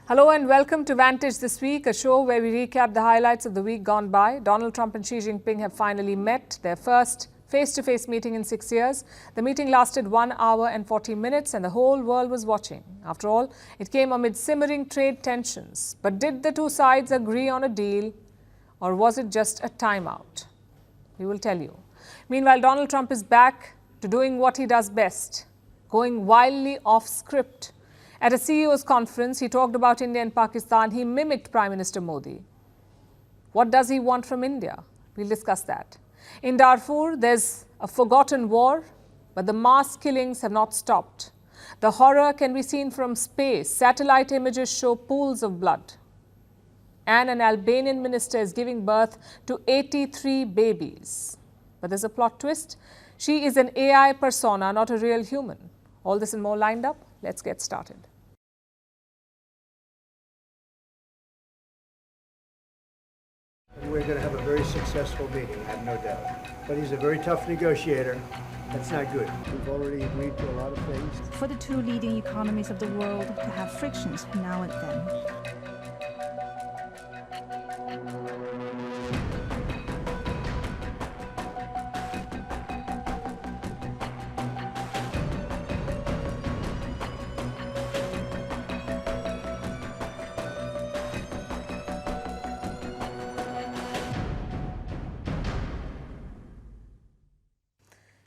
Hello and welcome to Vantage This Week, a show where we recap the highlights of the week gone by. Donald Trump and Xi Jinping have finally met, their first face-to-face meeting in 6 years. The meeting lasted 1 hour and 40 minutes and the whole world was watching. After all, it came amid simmering trade tensions. But did the two sides agree on a deal, or was it just a timeout? We will tell you. Meanwhile, Donald Trump is back to doing what he does best, going wildly off script. At a CEO's conference, he talked about India and Pakistan. He mimicked Prime Minister Modi. What does he want from India? We'll discuss that. In Darfur, there's a forgotten war, but the mass killings have not stopped. The horror can be seen from space. Satellite images show pools of blood. And an Albanian minister is giving birth to 83 babies. But there's a plot twist. She is an AI persona, not a real human. All this and more lined up. Let's get started. We're going to have a very successful meeting, I have no doubt. But he's a very tough negotiator. That's not good. We've already agreed to a lot of things. For the two leading economies of the world to have frictions now and then.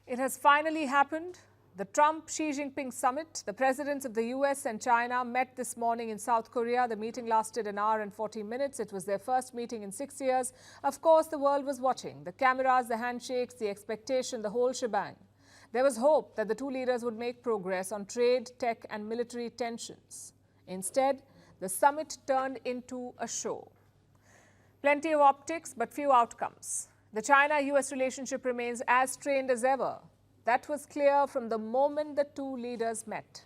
It has finally happened. The Trump-Xi Jinping summit. The presidents of the US and China met this morning in South Korea. The meeting lasted an hour and 40 minutes. It was their first meeting in 6 years. Of course, the world was watching. The cameras, the handshakes, the expectation, the whole shebang. There was hope that the two leaders would make progress on trade, tech, and military tensions. Instead, the summit turned into a show. Plenty of optics, but few outcomes. The China-US relationship remains as strained as ever. That was clear from the moment the two leaders met.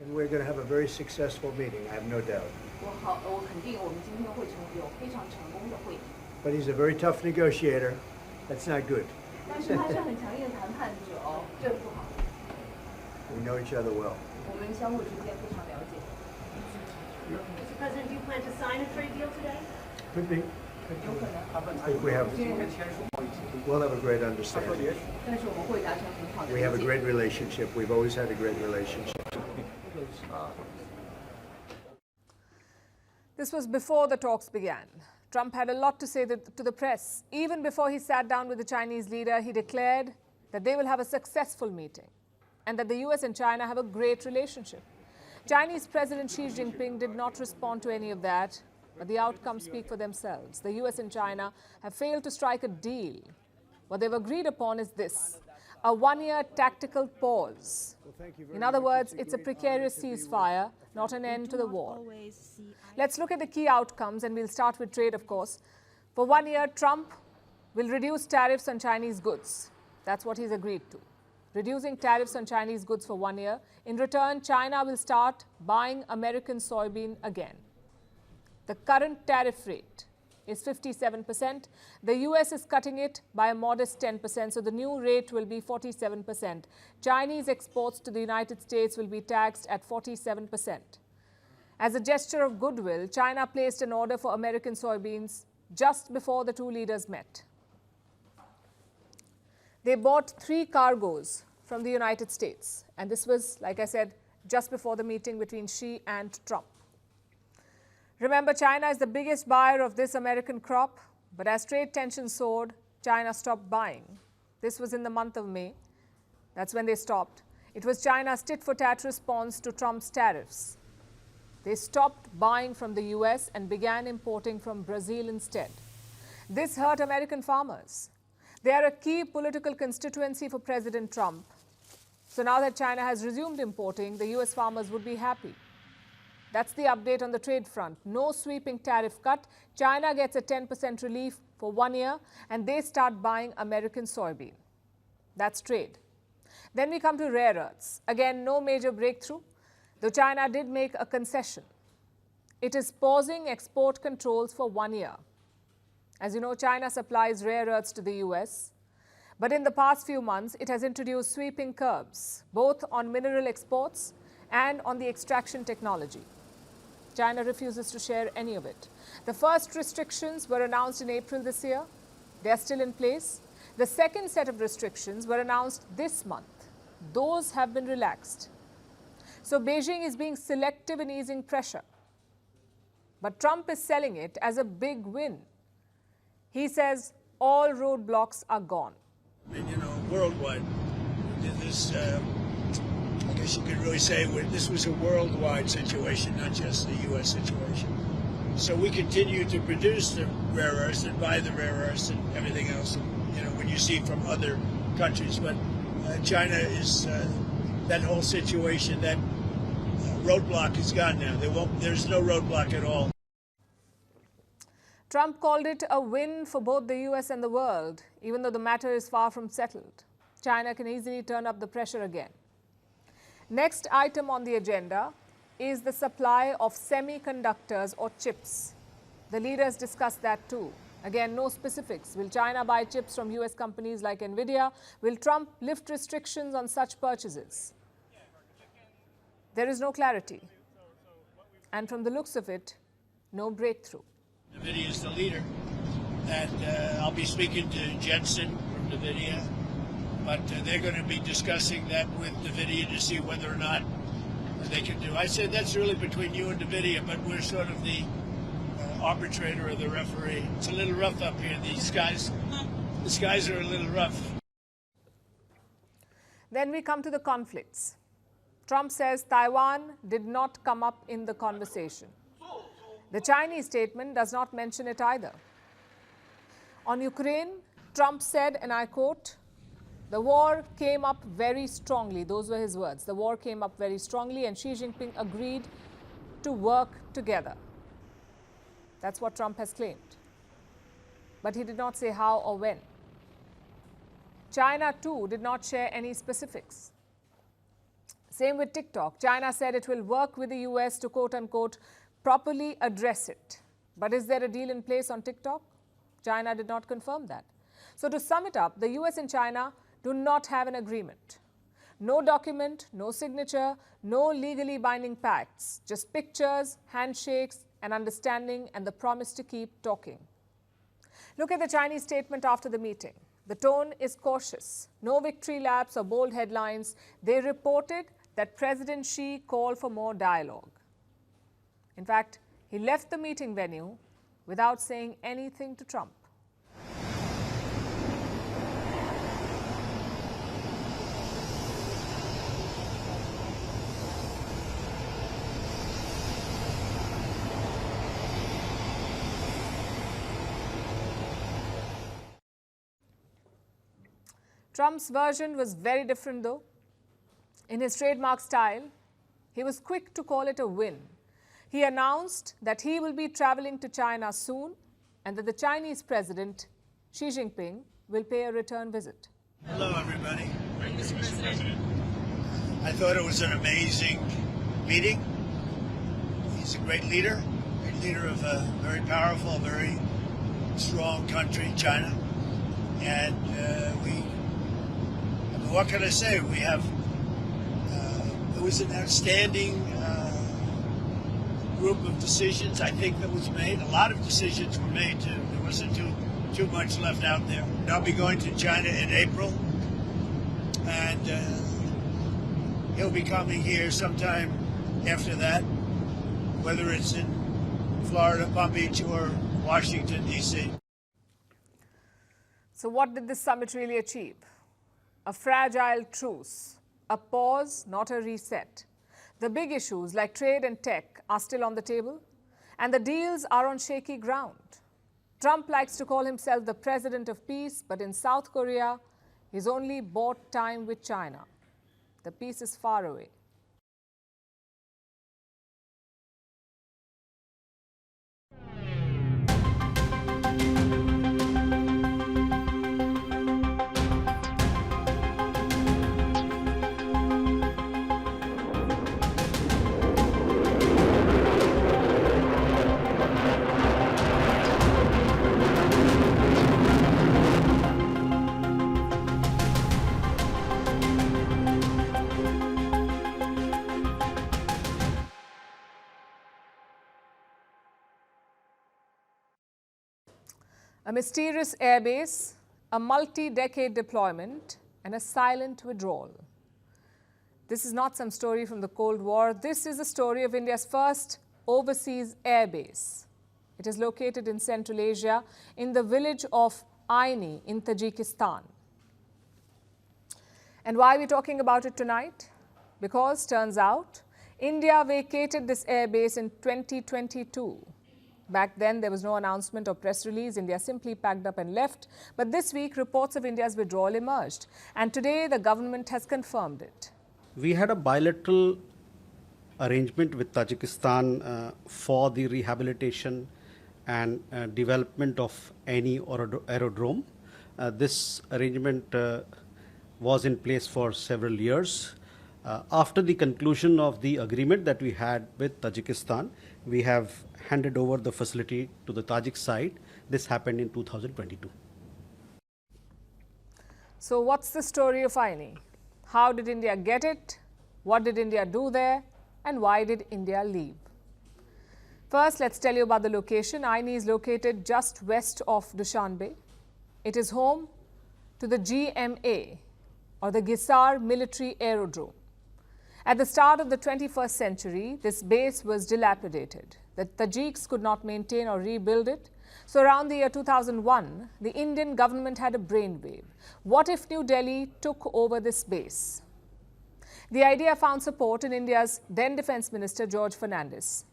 And we're going to have a very successful meeting, I have no doubt. But he's a very tough negotiator. That's not good. We know each other well. Mr. President, do you plan to sign a trade deal today? Could be. I think we'll have a great understanding. We have a great relationship. We've always had a great relationship. This was before the talks began. Trump had a lot to say to the press. Even before he sat down with the Chinese leader, he declared that they will have a successful meeting and that the US and China have a great relationship. Chinese President Xi Jinping did not respond to any of that. But the outcomes speak for themselves. The US and China have failed to strike a deal. What they've agreed upon is this: a one-year tactical pause. In other words, it's a precarious ceasefire, not an end to the war. Let's look at the key outcomes, and we'll start with trade, of course. For 1 year, Trump will reduce tariffs on Chinese goods. That's what he's agreed to. Reducing tariffs on Chinese goods for 1 year. In return, China will start buying American soybean again. The current tariff rate is 57%. The US is cutting it by a modest 10%, so the new rate will be 47%. Chinese exports to the United States will be taxed at 47%. As a gesture of goodwill, China placed an order for American soybeans just before the two leaders met. They bought 3 cargoes from the United States, and this was, like I said, just before the meeting between Xi and Trump. Remember, China is the biggest buyer of this American crop, but as trade tensions soared, China stopped buying. This was in the month of May. That's when they stopped. It was China's tit-for-tat response to Trump's tariffs. They stopped buying from the US and began importing from Brazil instead. This hurt American farmers. They are a key political constituency for President Trump. So now that China has resumed importing, the US farmers would be happy. That's the update on the trade front. No sweeping tariff cut. China gets a 10% relief for 1 year, and they start buying American soybean. That's trade. Then we come to rare earths. Again, no major breakthrough, though China did make a concession. It is pausing export controls for 1 year. As you know, China supplies rare earths to the US. But in the past few months, it has introduced sweeping curbs, both on mineral exports and on the extraction technology. China refuses to share any of it. The first restrictions were announced in April this year. They are still in place. The second set of restrictions were announced this month. Those have been relaxed. So Beijing is being selective in easing pressure. But Trump is selling it as a big win. He says all roadblocks are gone. And, worldwide, this, I guess you could really say this was a worldwide situation, not just the U.S. situation. So we continue to produce the rare earths and buy the rare earths and everything else, when you see from other countries. But China is, that whole situation, that roadblock is gone now. There's no roadblock at all. Trump called it a win for both the US and the world, even though the matter is far from settled. China can easily turn up the pressure again. Next item on the agenda is the supply of semiconductors or chips. The leaders discussed that too. Again, no specifics. Will China buy chips from US companies like Nvidia? Will Trump lift restrictions on such purchases? There is no clarity. And from the looks of it, no breakthrough. NVIDIA is the leader, and I'll be speaking to Jensen from NVIDIA, but they're going to be discussing that with NVIDIA to see whether or not they can do. I said that's really between you and NVIDIA, but we're sort of the arbitrator or the referee. It's a little rough up here. The skies are a little rough. Then we come to the conflicts. Trump says Taiwan did not come up in the conversation. The Chinese statement does not mention it either. On Ukraine, Trump said, and I quote, "The war came up very strongly." Those were his words. The war came up very strongly, and Xi Jinping agreed to work together. That's what Trump has claimed. But he did not say how or when. China, too, did not share any specifics. Same with TikTok. China said it will work with the US to, quote-unquote, properly address it. But is there a deal in place on TikTok? China did not confirm that. So to sum it up, the US and China do not have an agreement. No document, no signature, no legally binding pacts, just pictures, handshakes, an understanding, and the promise to keep talking. Look at the Chinese statement after the meeting. The tone is cautious. No victory laps or bold headlines. They reported that President Xi called for more dialogue. In fact, he left the meeting venue without saying anything to Trump. Trump's version was very different, though. In his trademark style, he was quick to call it a win. He announced that he will be traveling to China soon and that the Chinese president, Xi Jinping, will pay a return visit. Hello, everybody. Mr. President. I thought it was an amazing meeting. He's a great leader of a very powerful, very strong country, China. And what can I say? We have, it was an outstanding group of decisions, I think, that was made. A lot of decisions were made, too. There wasn't too much left out there. I'll be going to China in April, and he'll be coming here sometime after that, whether it's in Florida, Palm Beach, or Washington, D.C. So what did this summit really achieve? A fragile truce, a pause, not a reset. The big issues like trade and tech are still on the table, and the deals are on shaky ground. Trump likes to call himself the president of peace, but in South Korea, he's only bought time with China. The peace is far away. A mysterious airbase, a multi-decade deployment, and a silent withdrawal. This is not some story from the Cold War. This is the story of India's first overseas airbase. It is located in Central Asia, in the village of Aini in Tajikistan. And why are we talking about it tonight? Because, turns out, India vacated this airbase in 2022. Back then, there was no announcement or press release. India simply packed up and left. But this week, reports of India's withdrawal emerged. And today, the government has confirmed it. We had a bilateral arrangement with Tajikistan for the rehabilitation and development of any aerodrome. This arrangement was in place for several years. After the conclusion of the agreement that we had with Tajikistan, we have handed over the facility to the Tajik side. This happened in 2022. So what's the story of Aini? How did India get it? What did India do there? And why did India leave? First, let's tell you about the location. Aini is located just west of Dushanbe. It is home to the GMA, or the Gisar Military Aerodrome. At the start of the 21st century, this base was dilapidated. The Tajiks could not maintain or rebuild it. So around the year 2001, the Indian government had a brainwave. What if New Delhi took over this base? The idea found support in India's then Defence Minister George Fernandes.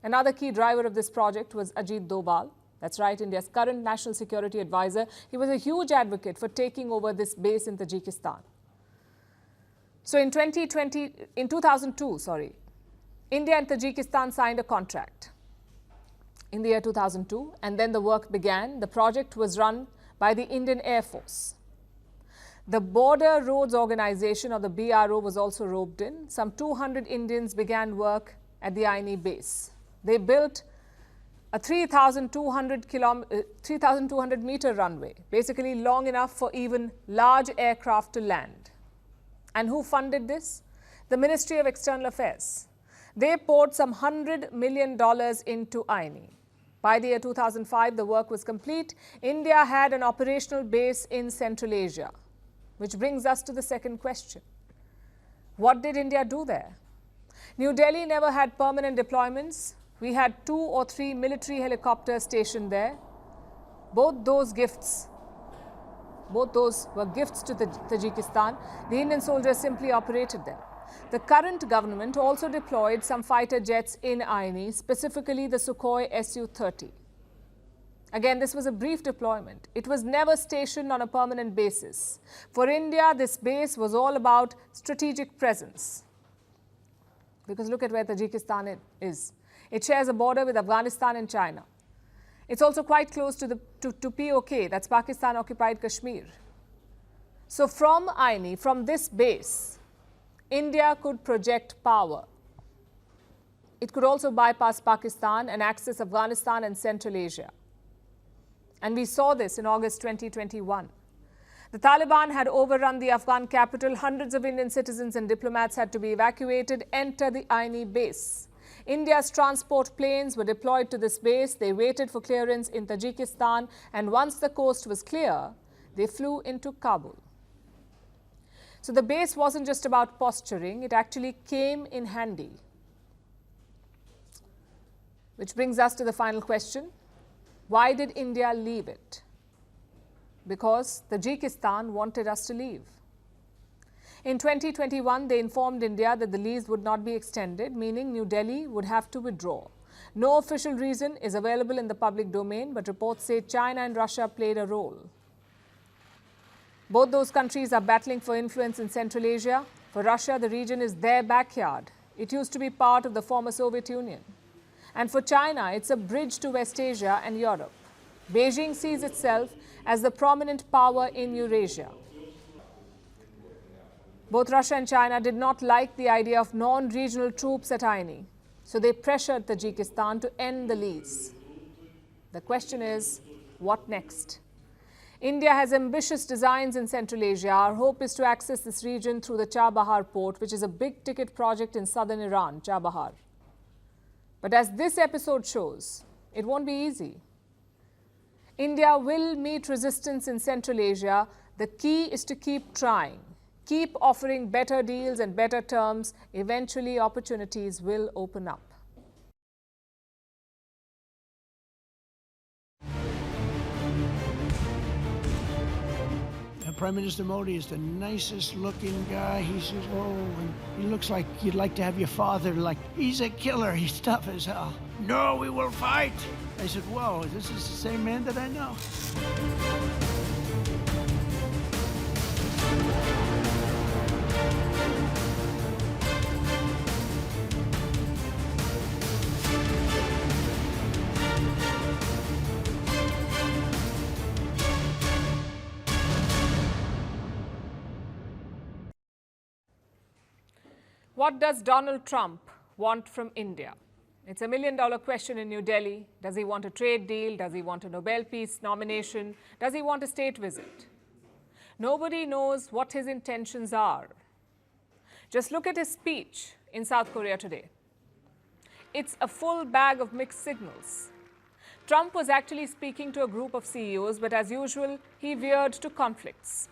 Another key driver of this project was Ajit Doval. That's right, India's current national security advisor. He was a huge advocate for taking over this base in Tajikistan. So in 2002, India and Tajikistan signed a contract in the year 2002, and then the work began. The project was run by the Indian Air Force. The Border Roads Organization, or the BRO, was also roped in. Some 200 Indians began work at the Aini base. They built a 3,200 meter runway, basically long enough for even large aircraft to land. And who funded this? The Ministry of External Affairs. They poured some $100 million into Aini. By the year 2005, the work was complete. India had an operational base in Central Asia, which brings us to the second question. What did India do there? New Delhi never had permanent deployments. We had 2 or 3 military helicopters stationed there. Both those were gifts to Tajikistan. The Indian soldiers simply operated them. The current government also deployed some fighter jets in Aini, specifically the Sukhoi Su-30. Again, this was a brief deployment. It was never stationed on a permanent basis. For India, this base was all about strategic presence. Because look at where Tajikistan is. It shares a border with Afghanistan and China. It's also quite close to POK, that's Pakistan-occupied Kashmir. So from Aini, from this base, India could project power. It could also bypass Pakistan and access Afghanistan and Central Asia. And we saw this in August 2021. The Taliban had overrun the Afghan capital. Hundreds of Indian citizens and diplomats had to be evacuated, enter the Aini base. India's transport planes were deployed to this base. They waited for clearance in Tajikistan, and once the coast was clear, they flew into Kabul. So the base wasn't just about posturing, it actually came in handy. Which brings us to the final question. Why did India leave it? Because Tajikistan wanted us to leave. In 2021, they informed India that the lease would not be extended, meaning New Delhi would have to withdraw. No official reason is available in the public domain, but reports say China and Russia played a role. Both those countries are battling for influence in Central Asia. For Russia, the region is their backyard. It used to be part of the former Soviet Union. And for China, it's a bridge to West Asia and Europe. Beijing sees itself as the prominent power in Eurasia. Both Russia and China did not like the idea of non-regional troops at Aini, so they pressured Tajikistan to end the lease. The question is, what next? India has ambitious designs in Central Asia. Our hope is to access this region through the Chabahar port, which is a big-ticket project in southern Iran, Chabahar. But as this episode shows, it won't be easy. India will meet resistance in Central Asia. The key is to keep trying, keep offering better deals and better terms. Eventually, opportunities will open up. Prime Minister Modi is the nicest looking guy. He says, oh, and he looks like you'd like to have your father, like, he's a killer, he's tough as hell. No, we will fight. I said, whoa, this is the same man that I know. What does Donald Trump want from India? It's a million-dollar question in New Delhi. Does he want a trade deal? Does he want a Nobel Peace nomination? Does he want a state visit? Nobody knows what his intentions are. Just look at his speech in South Korea today. It's a full bag of mixed signals. Trump was actually speaking to a group of CEOs, but as usual, he veered to conflicts.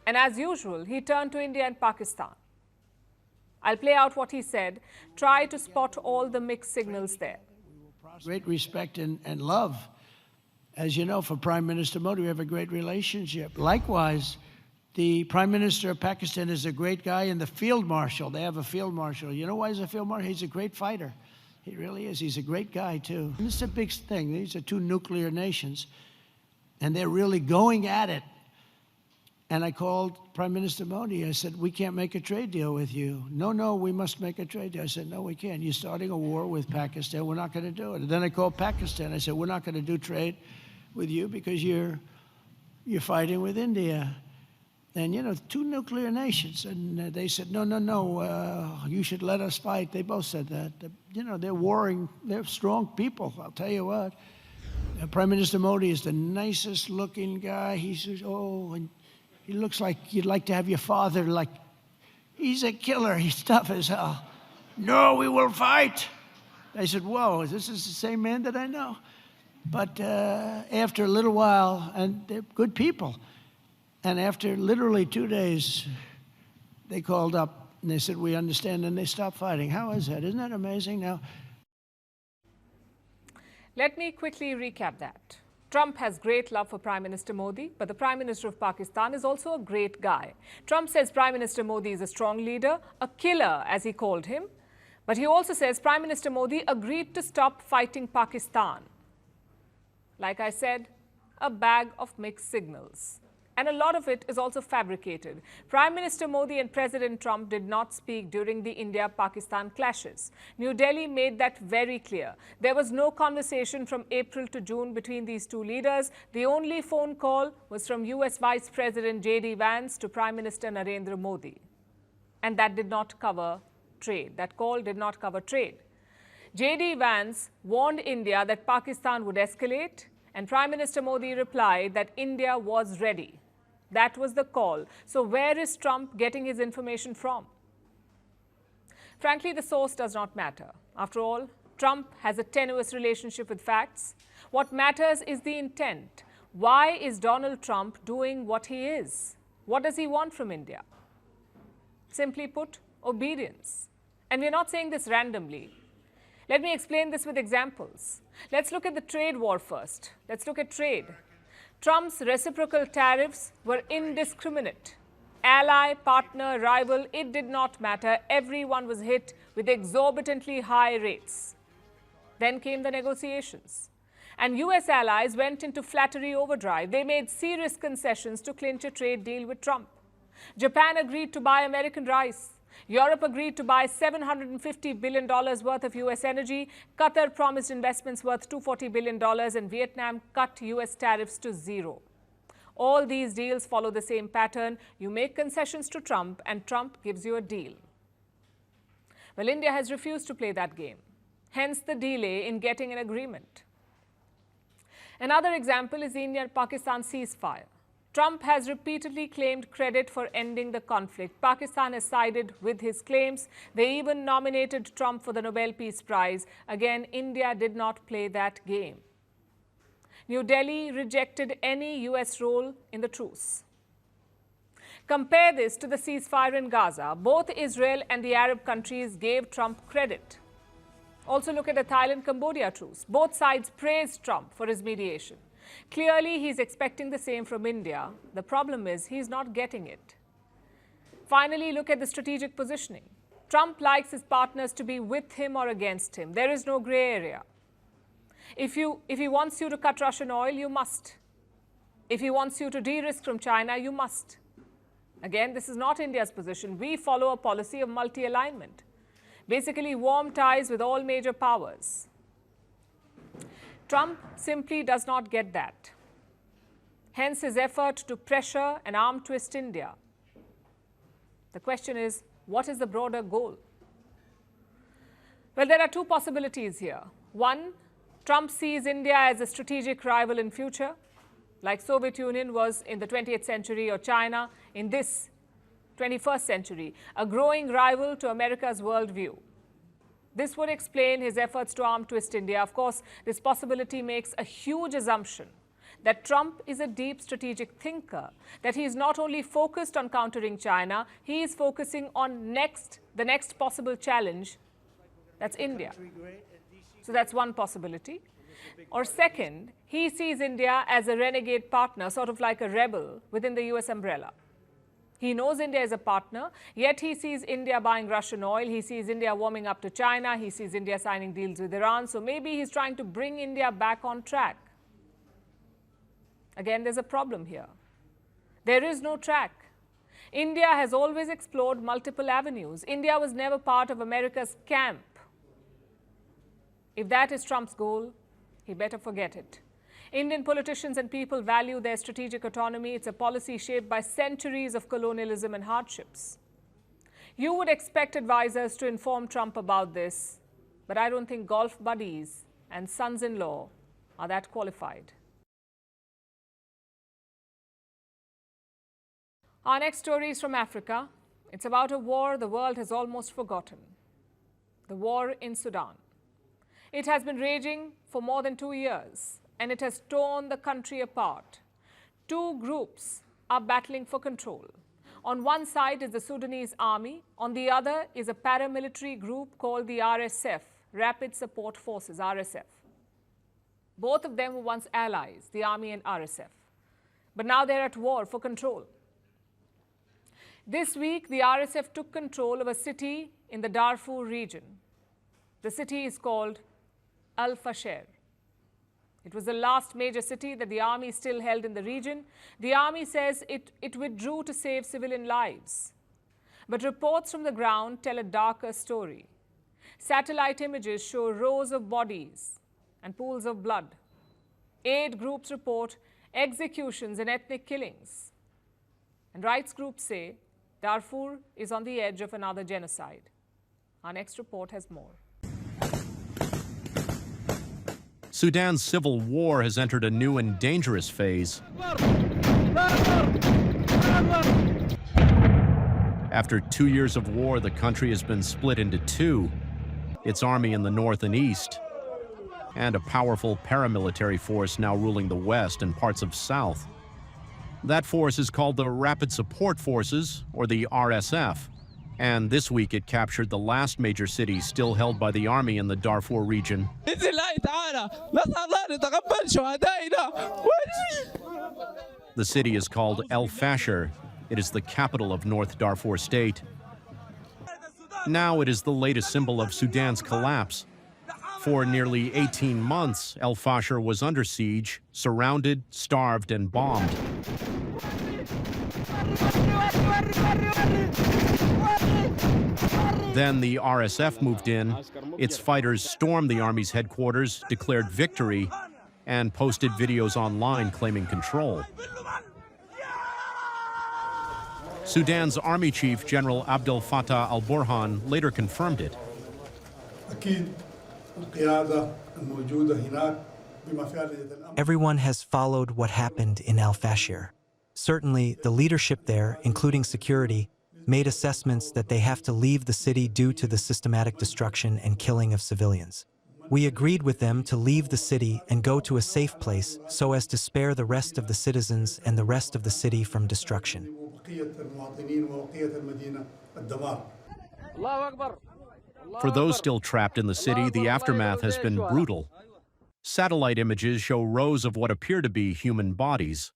And as usual, he turned to India and Pakistan. I'll play out what he said. Try to spot all the mixed signals there. Great respect and love. As you know, for Prime Minister Modi, we have a great relationship. Likewise, the Prime Minister of Pakistan is a great guy, and the Field Marshal, they have a Field Marshal. You know why he's a Field Marshal? He's a great fighter. He really is. He's a great guy, too. And this is a big thing. These are two nuclear nations, and they're really going at it. And I called Prime Minister Modi. I said, we can't make a trade deal with you. No, we must make a trade deal. I said, no, we can't. You're starting a war with Pakistan. We're not going to do it. And then I called Pakistan. I said, we're not going to do trade with you because you're fighting with India. And, you know, two nuclear nations. And they said, no, you should let us fight. They both said that. You know, they're warring. They're strong people, I'll tell you what. Prime Minister Modi is the nicest looking guy. He says, oh, and he looks like you'd like to have your father, like, he's a killer, he's tough as hell. No, we will fight. I said, whoa, this is the same man that I know. But after a little while, and they're good people, and after literally 2 days, they called up and they said, we understand, and they stopped fighting. How is that? Isn't that amazing? Now, let me quickly recap that. Trump has great love for Prime Minister Modi, but the Prime Minister of Pakistan is also a great guy. Trump says Prime Minister Modi is a strong leader, a killer, as he called him. But he also says Prime Minister Modi agreed to stop fighting Pakistan. Like I said, a bag of mixed signals. And a lot of it is also fabricated. Prime Minister Modi and President Trump did not speak during the India-Pakistan clashes. New Delhi made that very clear. There was no conversation from April to June between these two leaders. The only phone call was from US Vice President J.D. Vance to Prime Minister Narendra Modi. And that did not cover trade. That call did not cover trade. J.D. Vance warned India that Pakistan would escalate, and Prime Minister Modi replied that India was ready. That was the call. So where is Trump getting his information from? Frankly, the source does not matter. After all, Trump has a tenuous relationship with facts. What matters is the intent. Why is Donald Trump doing what he is? What does he want from India? Simply put, obedience. And we're not saying this randomly. Let me explain this with examples. Let's look at the trade war first. Let's look at trade. Trump's reciprocal tariffs were indiscriminate. Ally, partner, rival, it did not matter. Everyone was hit with exorbitantly high rates. Then came the negotiations. And US allies went into flattery overdrive. They made serious concessions to clinch a trade deal with Trump. Japan agreed to buy American rice. Europe agreed to buy $750 billion worth of US energy. Qatar promised investments worth $240 billion, and Vietnam cut US tariffs to zero. All these deals follow the same pattern. You make concessions to Trump, and Trump gives you a deal. Well, India has refused to play that game. Hence the delay in getting an agreement. Another example is the India-Pakistan ceasefire. Trump has repeatedly claimed credit for ending the conflict. Pakistan has sided with his claims. They even nominated Trump for the Nobel Peace Prize. Again, India did not play that game. New Delhi rejected any US role in the truce. Compare this to the ceasefire in Gaza. Both Israel and the Arab countries gave Trump credit. Also look at the Thailand-Cambodia truce. Both sides praised Trump for his mediation. Clearly, he's expecting the same from India. The problem is he's not getting it. Finally, look at the strategic positioning. Trump likes his partners to be with him or against him. There is no gray area. If he wants you to cut Russian oil, you must. If he wants you to de-risk from China, you must. Again, this is not India's position. We follow a policy of multi-alignment. Basically, warm ties with all major powers. Trump simply does not get that. Hence his effort to pressure and arm twist India. The question is, what is the broader goal? Well, there are two possibilities here. One, Trump sees India as a strategic rival in future, like Soviet Union was in the 20th century or China in this 21st century, a growing rival to America's worldview. This would explain his efforts to arm twist India. Of course, this possibility makes a huge assumption that Trump is a deep strategic thinker, that he is not only focused on countering China, he is focusing on the next possible challenge, that's India. So that's one possibility. Or second, he sees India as a renegade partner, sort of like a rebel within the US umbrella. He knows India is a partner, yet he sees India buying Russian oil, he sees India warming up to China, he sees India signing deals with Iran, so maybe he's trying to bring India back on track. Again, there's a problem here. There is no track. India has always explored multiple avenues. India was never part of America's camp. If that is Trump's goal, he better forget it. Indian politicians and people value their strategic autonomy. It's a policy shaped by centuries of colonialism and hardships. You would expect advisors to inform Trump about this, but I don't think golf buddies and sons-in-law are that qualified. Our next story is from Africa. It's about a war the world has almost forgotten. The war in Sudan. It has been raging for more than 2 years, and it has torn the country apart. Two groups are battling for control. On one side is the Sudanese army, on the other is a paramilitary group called the RSF, Rapid Support Forces, RSF. Both of them were once allies, the army and RSF. But now they're at war for control. This week, the RSF took control of a city in the Darfur region. The city is called Al-Fasher. It was the last major city that the army still held in the region. The army says it withdrew to save civilian lives. But reports from the ground tell a darker story. Satellite images show rows of bodies and pools of blood. Aid groups report executions and ethnic killings. And rights groups say Darfur is on the edge of another genocide. Our next report has more. Sudan's civil war has entered a new and dangerous phase. After 2 years of war, the country has been split into two, its army in the north and east, and a powerful paramilitary force now ruling the west and parts of south. That force is called the Rapid Support Forces, or the RSF, and this week it captured the last major city still held by the army in the Darfur region. The city is called El Fasher. It is the capital of North Darfur state. Now it is the latest symbol of Sudan's collapse. For nearly 18 months, El Fasher was under siege, surrounded, starved, and bombed. Then the RSF moved in. Its fighters stormed the army's headquarters, declared victory, and posted videos online claiming control. Sudan's army chief, General Abdel Fattah al-Burhan, later confirmed it. Everyone has followed what happened in Al Fasher. Certainly, the leadership there, including security, made assessments that they have to leave the city due to the systematic destruction and killing of civilians. We agreed with them to leave the city and go to a safe place so as to spare the rest of the citizens and the rest of the city from destruction. For those still trapped in the city, the aftermath has been brutal. Satellite images show rows of what appear to be human bodies.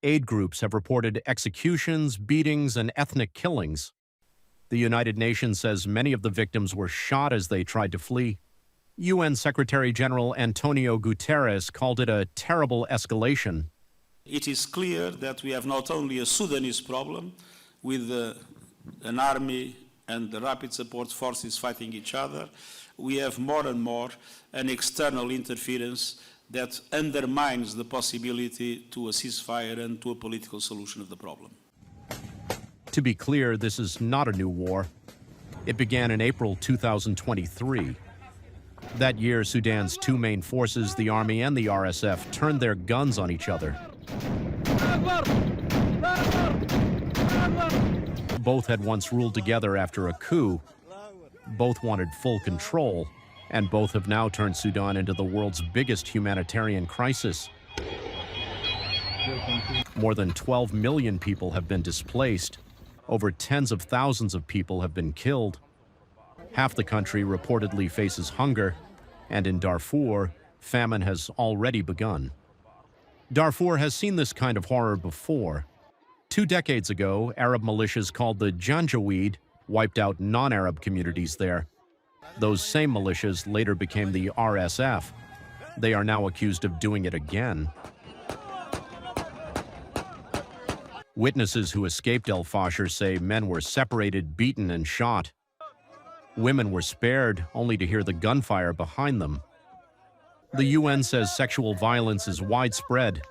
Aid groups have reported executions, beatings, and ethnic killings. The United Nations says many of the victims were shot as they tried to flee. UN Secretary General Antonio Guterres called it a terrible escalation. It is clear that we have not only a Sudanese problem with an army and the rapid support forces fighting each other, we have more and more an external interference that undermines the possibility to a ceasefire and to a political solution of the problem. To be clear, this is not a new war. It began in April 2023. That year, Sudan's two main forces, the army and the RSF, turned their guns on each other. Both had once ruled together after a coup. Both wanted full control, and both have now turned Sudan into the world's biggest humanitarian crisis. More than 12 million people have been displaced. Over tens of thousands of people have been killed. Half the country reportedly faces hunger, and in Darfur, famine has already begun. Darfur has seen this kind of horror before. 2 decades ago, Arab militias called the Janjaweed wiped out non-Arab communities there. Those same militias later became the RSF. They are now accused of doing it again. Witnesses who escaped El Fasher say men were separated, beaten, and shot. Women were spared, only to hear the gunfire behind them. The UN says sexual violence is widespread.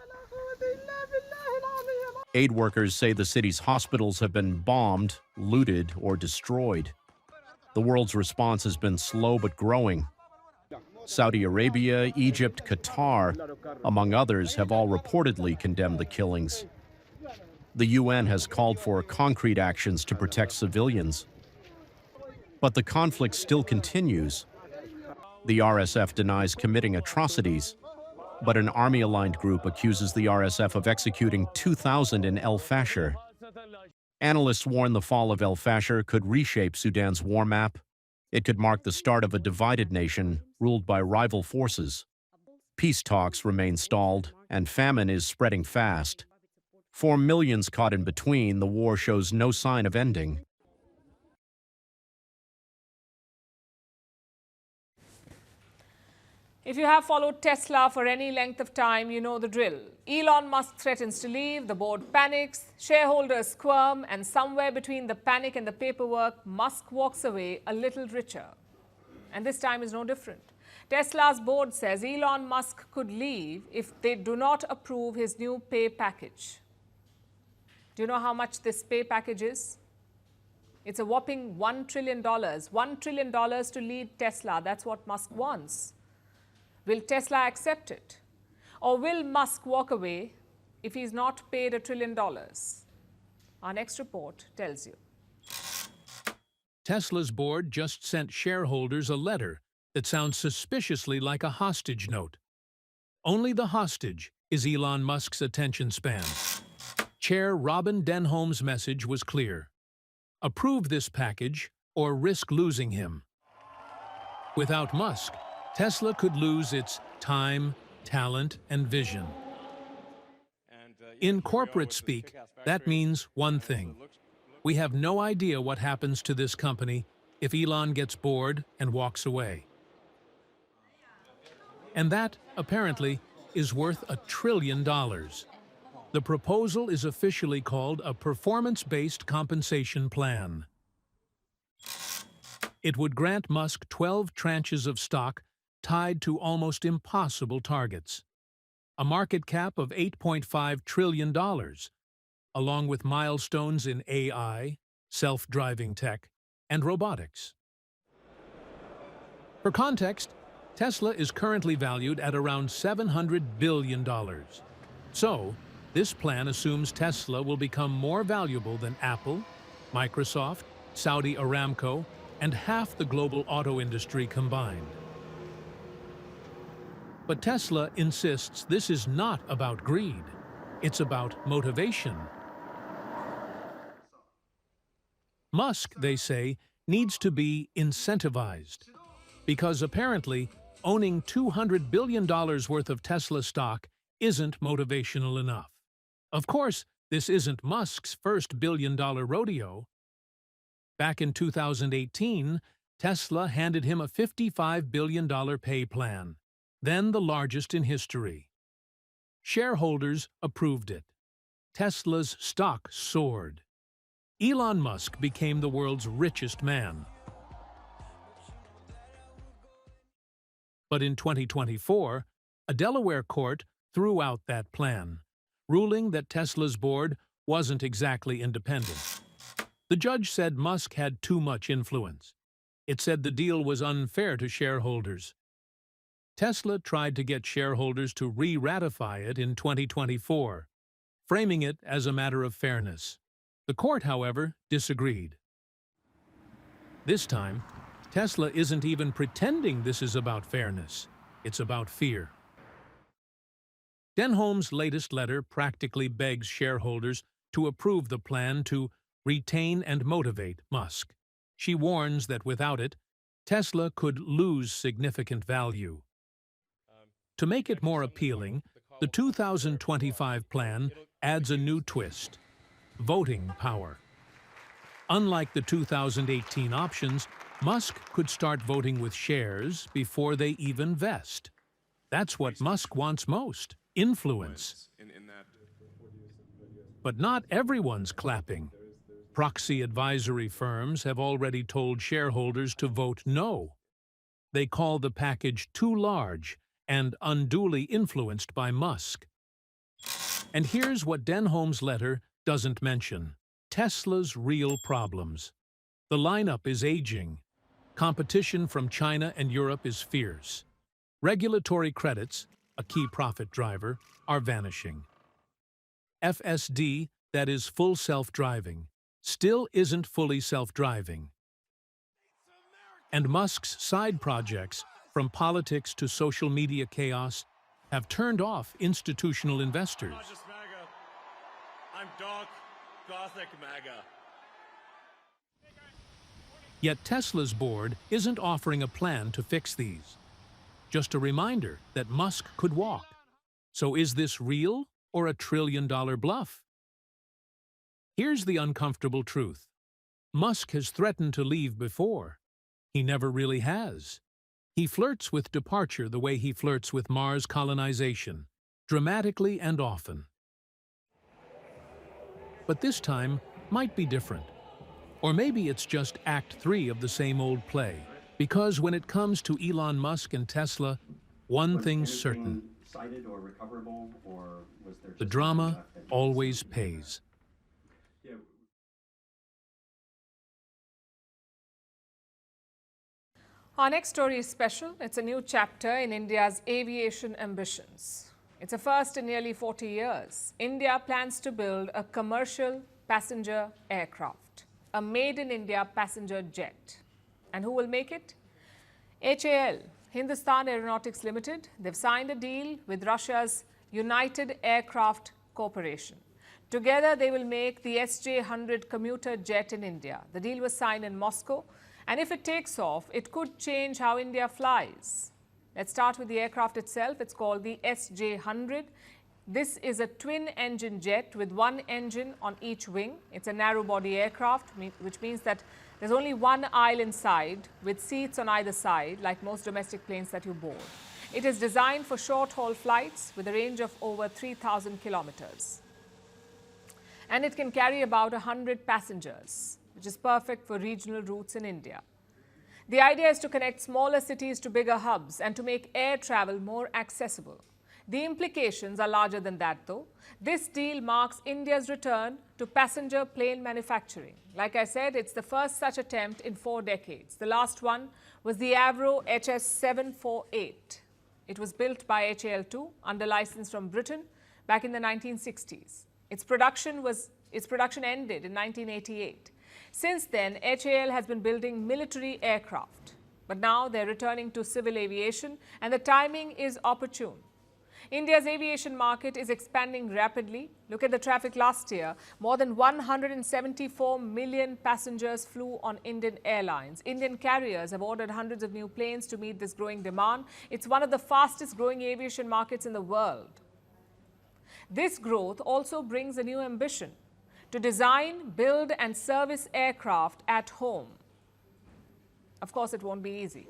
Aid workers say the city's hospitals have been bombed, looted, or destroyed. The world's response has been slow but growing. Saudi Arabia, Egypt, Qatar, among others, have all reportedly condemned the killings. The UN has called for concrete actions to protect civilians. But the conflict still continues. The RSF denies committing atrocities, but an army-aligned group accuses the RSF of executing 2,000 in El Fasher. Analysts warn the fall of El Fasher could reshape Sudan's war map. It could mark the start of a divided nation ruled by rival forces. Peace talks remain stalled, and famine is spreading fast. For millions caught in between, the war shows no sign of ending. If you have followed Tesla for any length of time, you know the drill. Elon Musk threatens to leave, the board panics, shareholders squirm, and somewhere between the panic and the paperwork, Musk walks away a little richer. And this time is no different. Tesla's board says Elon Musk could leave if they do not approve his new pay package. Do you know how much this pay package is? It's a whopping $1 trillion. $1 trillion to lead Tesla. That's what Musk wants. Will Tesla accept it? Or will Musk walk away if he's not paid $1 trillion? Our next report tells you. Tesla's board just sent shareholders a letter that sounds suspiciously like a hostage note. Only the hostage is Elon Musk's attention span. Chair Robin Denholm's message was clear. Approve this package or risk losing him. Without Musk, Tesla could lose its time, talent, and vision. In corporate speak, that means one thing. We have no idea what happens to this company if Elon gets bored and walks away. And that, apparently, is worth $1 trillion. The proposal is officially called a performance-based compensation plan. It would grant Musk 12 tranches of stock tied to almost impossible targets. A market cap of $8.5 trillion, along with milestones in AI, self-driving tech, and robotics. For context, Tesla is currently valued at around $700 billion. So, this plan assumes Tesla will become more valuable than Apple, Microsoft, Saudi Aramco, and half the global auto industry combined. But Tesla insists this is not about greed. It's about motivation. Musk, they say, needs to be incentivized because apparently owning $200 billion worth of Tesla stock isn't motivational enough. Of course, this isn't Musk's first billion-dollar rodeo. Back in 2018, Tesla handed him a $55 billion pay plan, then the largest in history. Shareholders approved it. Tesla's stock soared. Elon Musk became the world's richest man. But in 2024, a Delaware court threw out that plan, ruling that Tesla's board wasn't exactly independent. The judge said Musk had too much influence. It said the deal was unfair to shareholders. Tesla tried to get shareholders to re-ratify it in 2024, framing it as a matter of fairness. The court, however, disagreed. This time, Tesla isn't even pretending this is about fairness. It's about fear. Denholm's latest letter practically begs shareholders to approve the plan to retain and motivate Musk. She warns that without it, Tesla could lose significant value. To make it more appealing, the 2025 plan adds a new twist: voting power. Unlike the 2018 options, Musk could start voting with shares before they even vest. That's what Musk wants most: influence. But not everyone's clapping. Proxy advisory firms have already told shareholders to vote no. They call the package too large and unduly influenced by Musk. And here's what Denholm's letter doesn't mention: Tesla's real problems. The lineup is aging. Competition from China and Europe is fierce. Regulatory credits, a key profit driver, are vanishing. FSD, that is full self-driving, still isn't fully self-driving. And Musk's side projects, from politics to social media chaos, have turned off institutional investors. I'm not just MAGA. I'm dark, gothic MAGA. Yet Tesla's board isn't offering a plan to fix these. Just a reminder that Musk could walk. So is this real or a trillion-dollar bluff? Here's the uncomfortable truth. Musk has threatened to leave before. He never really has. He flirts with departure the way he flirts with Mars colonization, dramatically and often. But this time might be different. Or maybe it's just Act 3 of the same old play. Because when it comes to Elon Musk and Tesla, one thing's certain. The drama always pays. Our next story is special. It's a new chapter in India's aviation ambitions. It's a first in nearly 40 years. India plans to build a commercial passenger aircraft, a made-in-India passenger jet. And who will make it? HAL, Hindustan Aeronautics Limited. They've signed a deal with Russia's United Aircraft Corporation. Together, they will make the SJ-100 commuter jet in India. The deal was signed in Moscow. And if it takes off, it could change how India flies. Let's start with the aircraft itself. It's called the SJ-100. This is a twin-engine jet with one engine on each wing. It's a narrow-body aircraft, which means that there's only one aisle inside with seats on either side, like most domestic planes that you board. It is designed for short-haul flights with a range of over 3,000 kilometers. And it can carry about 100 passengers, which is perfect for regional routes in India. The idea is to connect smaller cities to bigger hubs and to make air travel more accessible. The implications are larger than that, though. This deal marks India's return to passenger plane manufacturing. Like I said, it's the first such attempt in 4 decades. The last one was the Avro HS-748. It was built by HAL2 under license from Britain back in the 1960s. Its production ended in 1988. Since then, HAL has been building military aircraft. But now they're returning to civil aviation, and the timing is opportune. India's aviation market is expanding rapidly. Look at the traffic last year. More than 174 million passengers flew on Indian airlines. Indian carriers have ordered hundreds of new planes to meet this growing demand. It's one of the fastest growing aviation markets in the world. This growth also brings a new ambition to design, build, and service aircraft at home. Of course, it won't be easy.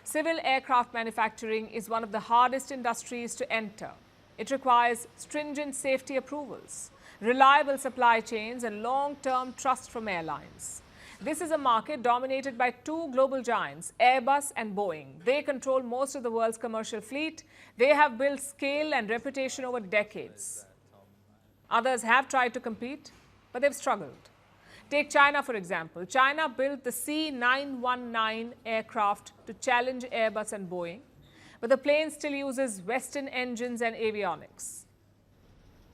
Civil aircraft manufacturing is one of the hardest industries to enter. It requires stringent safety approvals, reliable supply chains, and long-term trust from airlines. This is a market dominated by two global giants, Airbus and Boeing. They control most of the world's commercial fleet. They have built scale and reputation over decades. Others have tried to compete, but they've struggled. Take China, for example. China built the C919 aircraft to challenge Airbus and Boeing, but the plane still uses Western engines and avionics.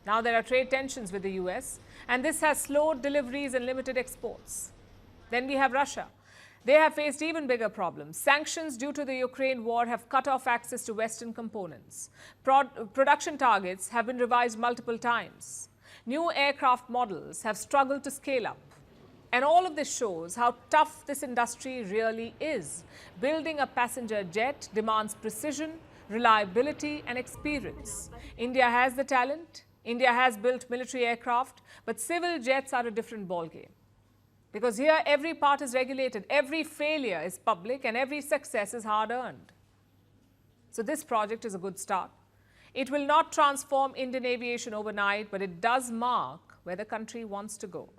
Now there are trade tensions with the US, and this has slowed deliveries and limited exports. Then we have Russia. They have faced even bigger problems. Sanctions due to the Ukraine war have cut off access to Western components. Production targets have been revised multiple times. New aircraft models have struggled to scale up. And all of this shows how tough this industry really is. Building a passenger jet demands precision, reliability, and experience. India has the talent. India has built military aircraft, but civil jets are a different ballgame. Because here, every part is regulated, every failure is public, and every success is hard-earned. So this project is a good start. It will not transform Indian aviation overnight, but it does mark where the country wants to go.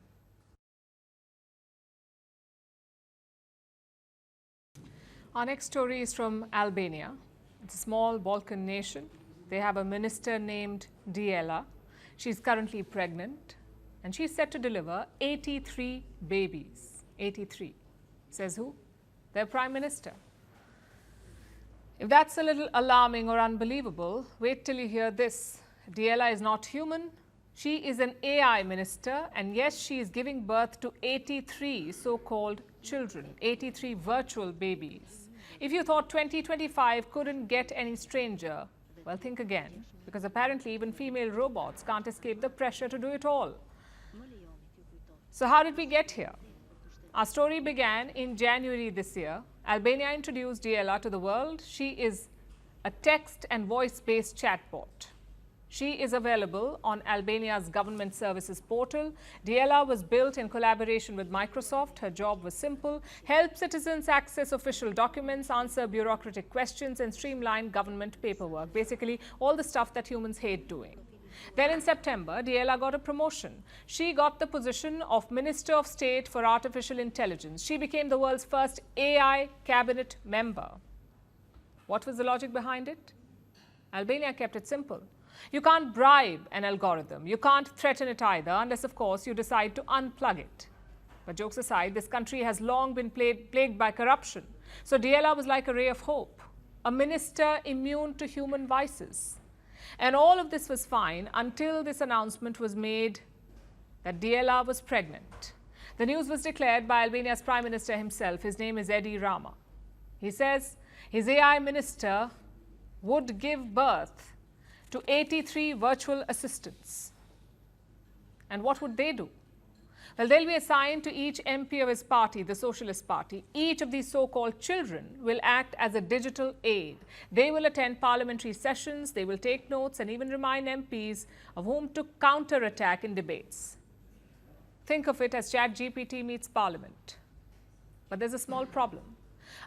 Our next story is from Albania. It's a small Balkan nation. They have a minister named Diela. She's currently pregnant, and she's set to deliver 83 babies. 83. Says who? Their prime minister. If that's a little alarming or unbelievable, wait till you hear this. Diela is not human. She is an AI minister, and yes, she is giving birth to 83 so-called children, 83 virtual babies. If you thought 2025 couldn't get any stranger, well, think again, because apparently even female robots can't escape the pressure to do it all. So how did we get here? Our story began in January this year. Albania introduced Diela to the world. She is a text and voice-based chatbot. She is available on Albania's government services portal. Diela was built in collaboration with Microsoft. Her job was simple: help citizens access official documents, answer bureaucratic questions, and streamline government paperwork. Basically, all the stuff that humans hate doing. Then in September, Diela got a promotion. She got the position of Minister of State for Artificial Intelligence. She became the world's first AI cabinet member. What was the logic behind it? Albania kept it simple. You can't bribe an algorithm. You can't threaten it either, unless, of course, you decide to unplug it. But jokes aside, this country has long been plagued by corruption. So Diela was like a ray of hope, a minister immune to human vices. And all of this was fine until this announcement was made that Diela was pregnant. The news was declared by Albania's Prime Minister himself. His name is Edi Rama. He says his AI minister would give birth to 83 virtual assistants. And what would they do? Well, they'll be assigned to each MP of his party, the Socialist Party. Each of these so-called children will act as a digital aide. They will attend parliamentary sessions, they will take notes, and even remind MPs of whom to counterattack in debates. Think of it as ChatGPT meets Parliament. But there's a small problem.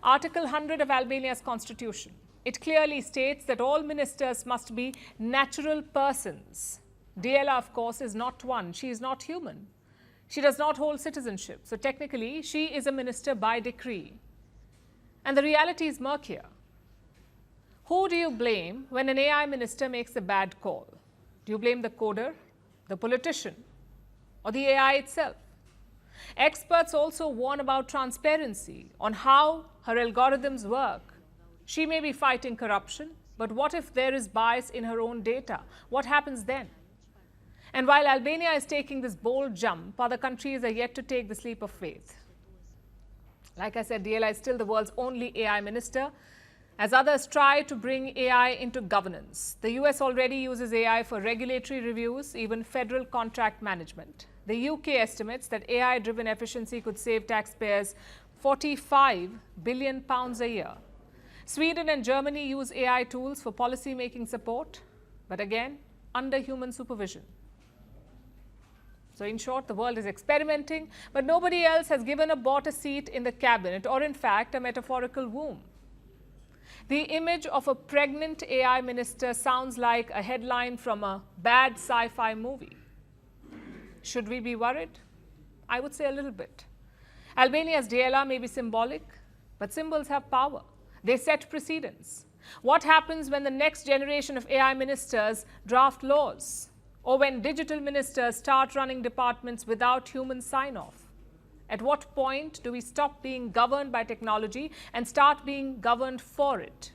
Article 100 of Albania's constitution. It clearly states that all ministers must be natural persons. Diela, of course, is not one. She is not human. She does not hold citizenship. So technically, she is a minister by decree. And the reality is murkier. Who do you blame when an AI minister makes a bad call? Do you blame the coder, the politician, or the AI itself? Experts also warn about transparency on how her algorithms work. She may be fighting corruption, but what if there is bias in her own data? What happens then? And while Albania is taking this bold jump, other countries are yet to take this leap of faith. Like I said, DLI is still the world's only AI minister, as others try to bring AI into governance. The US already uses AI for regulatory reviews, even federal contract management. The UK estimates that AI-driven efficiency could save taxpayers £45 billion a year. Sweden and Germany use AI tools for policy-making support, but again, under human supervision. So in short, the world is experimenting, but nobody else has given or bought a seat in the cabinet, or in fact, a metaphorical womb. The image of a pregnant AI minister sounds like a headline from a bad sci-fi movie. Should we be worried? I would say a little bit. Albania's DLR may be symbolic, but symbols have power. They set precedents. What happens when the next generation of AI ministers draft laws? Or when digital ministers start running departments without human sign-off? At what point do we stop being governed by technology and start being governed for it?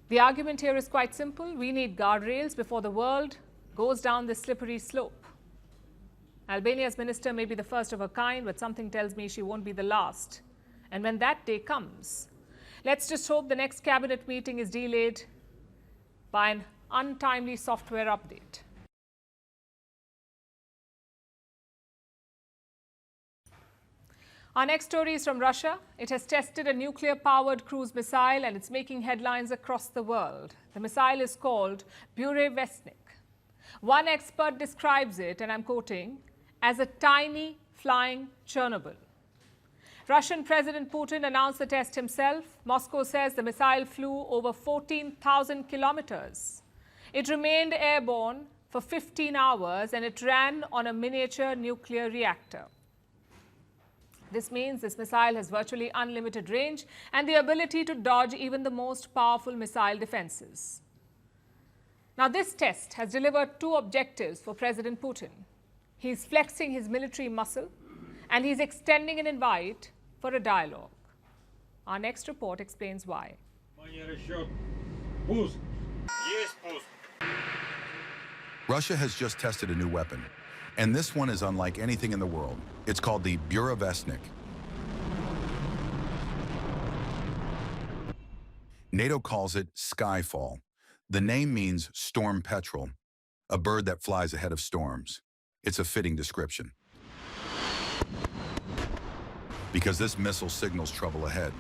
The argument here is quite simple. We need guardrails before the world goes down this slippery slope. Albania's minister may be the first of her kind, but something tells me she won't be the last. And when that day comes, let's just hope the next cabinet meeting is delayed by an untimely software update. Our next story is from Russia. It has tested a nuclear-powered cruise missile and it's making headlines across the world. The missile is called Burevestnik. One expert describes it, and I'm quoting, as a tiny flying Chernobyl. Russian President Putin announced the test himself. Moscow says the missile flew over 14,000 kilometers. It remained airborne for 15 hours and it ran on a miniature nuclear reactor. This means this missile has virtually unlimited range and the ability to dodge even the most powerful missile defenses. Now, this test has delivered two objectives for President Putin. He's flexing his military muscle and he's extending an invite for a dialogue. Our next report explains why. Russia has just tested a new weapon, and this one is unlike anything in the world. It's called the Burevestnik. NATO calls it Skyfall. The name means storm petrel, a bird that flies ahead of storms. It's a fitting description, because this missile signals trouble ahead.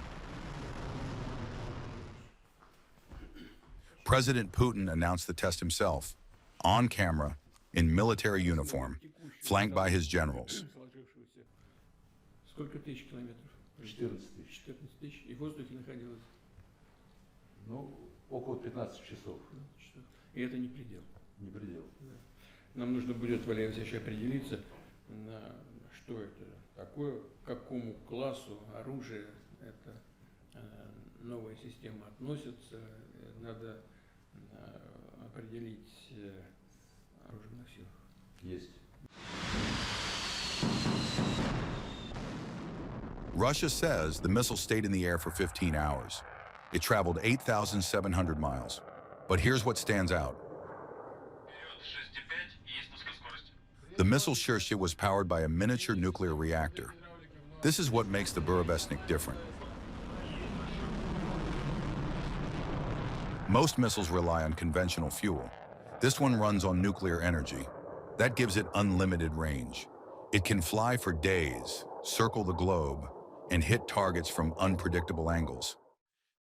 President Putin announced the test himself, on camera, in military uniform, flanked by his generals. Около 15 часов. И это не предел. Не предел. Нам нужно будет, Валерий Алексеевич, определиться, что это такое, к какому классу оружия эта новая система относится. Надо определить оружейных сил. Есть. Russia says the missile stayed in the air for 15 hours. It traveled 8,700 miles. But here's what stands out. The missile Shirshya was powered by a miniature nuclear reactor. This is what makes the Burevestnik different. Most missiles rely on conventional fuel. This one runs on nuclear energy. That gives it unlimited range. It can fly for days, circle the globe, and hit targets from unpredictable angles.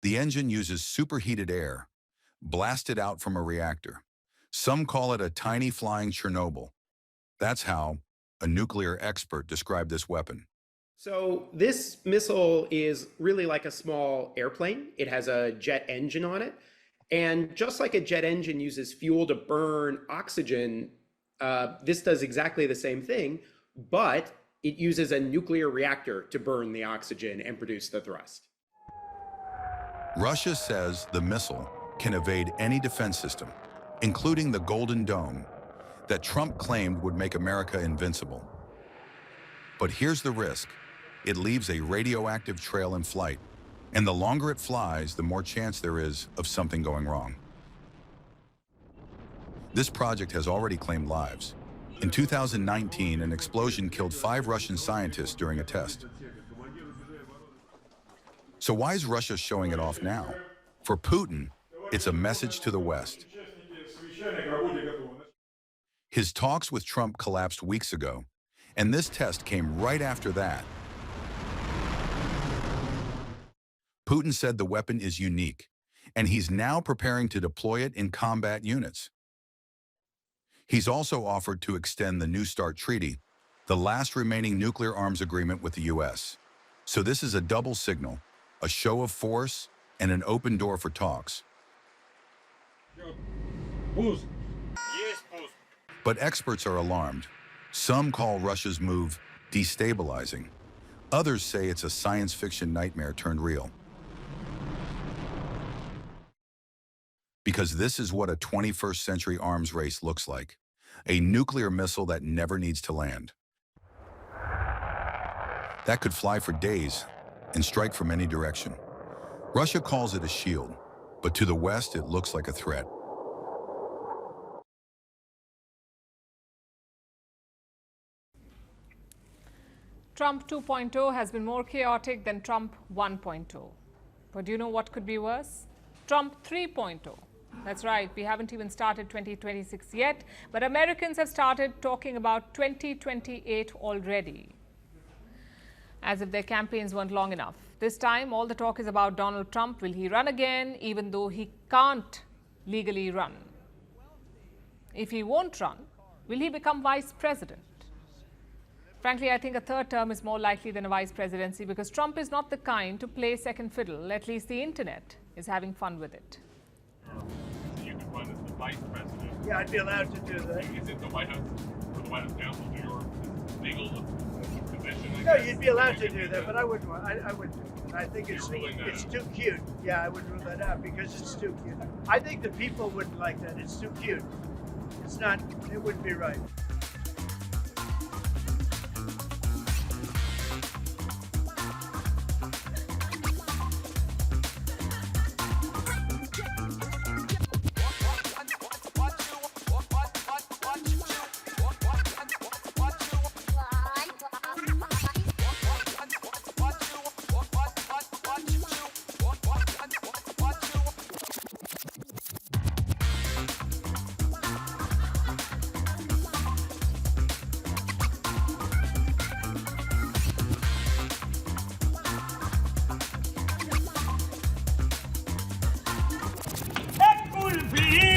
The engine uses superheated air, blasted out from a reactor. Some call it a tiny flying Chernobyl. That's how a nuclear expert described this weapon. So this missile is really like a small airplane. It has a jet engine on it. And just like a jet engine uses fuel to burn oxygen, this does exactly the same thing, but it uses a nuclear reactor to burn the oxygen and produce the thrust. Russia says the missile can evade any defense system, including the Golden Dome, that Trump claimed would make America invincible. But here's the risk. It leaves a radioactive trail in flight, and the longer it flies, the more chance there is of something going wrong. This project has already claimed lives. In 2019, an explosion killed 5 Russian scientists during a test. So why is Russia showing it off now? For Putin, it's a message to the West. His talks with Trump collapsed weeks ago, and this test came right after that. Putin said the weapon is unique, and he's now preparing to deploy it in combat units. He's also offered to extend the New START Treaty, the last remaining nuclear arms agreement with the U.S. So this is a double signal, a show of force, and an open door for talks. But experts are alarmed. Some call Russia's move destabilizing. Others say it's a science fiction nightmare turned real. Because this is what a 21st century arms race looks like. A nuclear missile that never needs to land. That could fly for days and strike from any direction. Russia calls it a shield, but to the West it looks like a threat. Trump 2.0 has been more chaotic than Trump 1.0. But do you know what could be worse? Trump 3.0. That's right, we haven't even started 2026 yet, but Americans have started talking about 2028 already. As if their campaigns weren't long enough. This time, all the talk is about Donald Trump. Will he run again, even though he can't legally run? If he won't run, will he become vice president? Frankly, I think a third term is more likely than a vice presidency because Trump is not the kind to play second fiddle. At least the internet is having fun with it. You could run as the vice president. Yeah, I'd be allowed to do that. Is it the White House or the White House counsel do your legal position? No, you'd be allowed to do that, but I wouldn't. I wouldn't do it. I think it's too cute. Yeah, I would rule that out because it's too cute. I think the people wouldn't like that. It's too cute. It's not. It wouldn't be right. Be